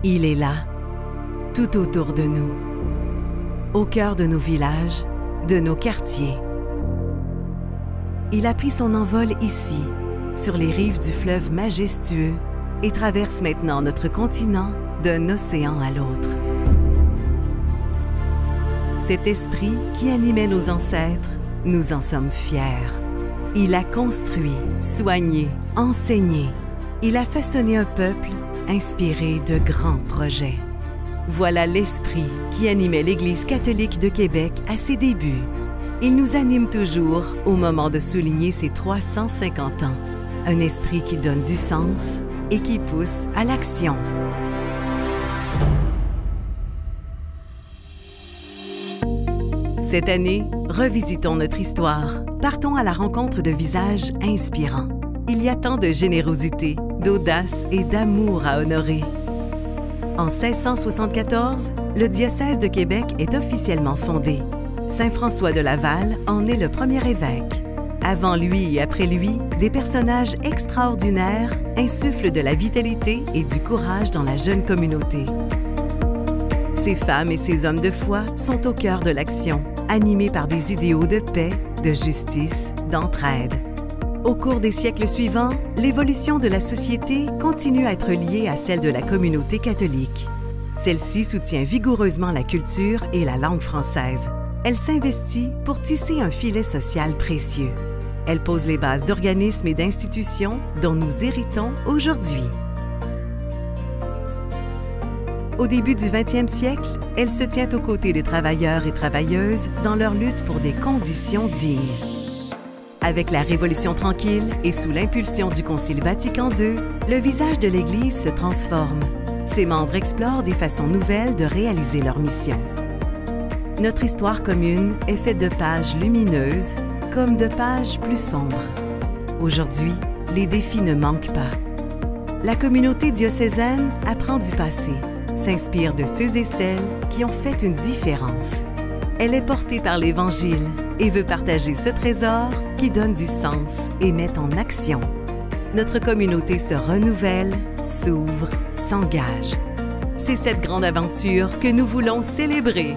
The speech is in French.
Il est là, tout autour de nous, au cœur de nos villages, de nos quartiers. Il a pris son envol ici, sur les rives du fleuve majestueux, et traverse maintenant notre continent d'un océan à l'autre. Cet esprit qui animait nos ancêtres, nous en sommes fiers. Il a construit, soigné, enseigné. Il a façonné un peuple inspiré de grands projets. Voilà l'esprit qui animait l'Église catholique de Québec à ses débuts. Il nous anime toujours au moment de souligner ses 350 ans. Un esprit qui donne du sens et qui pousse à l'action. Cette année, revisitons notre histoire. Partons à la rencontre de visages inspirants. Il y a tant de générosité, d'audace et d'amour à honorer. En 1674, le diocèse de Québec est officiellement fondé. Saint François de Laval en est le premier évêque. Avant lui et après lui, des personnages extraordinaires insufflent de la vitalité et du courage dans la jeune communauté. Ces femmes et ces hommes de foi sont au cœur de l'action, animés par des idéaux de paix, de justice, d'entraide. Au cours des siècles suivants, l'évolution de la société continue à être liée à celle de la communauté catholique. Celle-ci soutient vigoureusement la culture et la langue française. Elle s'investit pour tisser un filet social précieux. Elle pose les bases d'organismes et d'institutions dont nous héritons aujourd'hui. Au début du 20e siècle, elle se tient aux côtés des travailleurs et travailleuses dans leur lutte pour des conditions dignes. Avec la Révolution tranquille et sous l'impulsion du Concile Vatican II, le visage de l'Église se transforme. Ses membres explorent des façons nouvelles de réaliser leur mission. Notre histoire commune est faite de pages lumineuses comme de pages plus sombres. Aujourd'hui, les défis ne manquent pas. La communauté diocésaine apprend du passé, s'inspire de ceux et celles qui ont fait une différence. Elle est portée par l'Évangile et veut partager ce trésor qui donne du sens et met en action. Notre communauté se renouvelle, s'ouvre, s'engage. C'est cette grande aventure que nous voulons célébrer.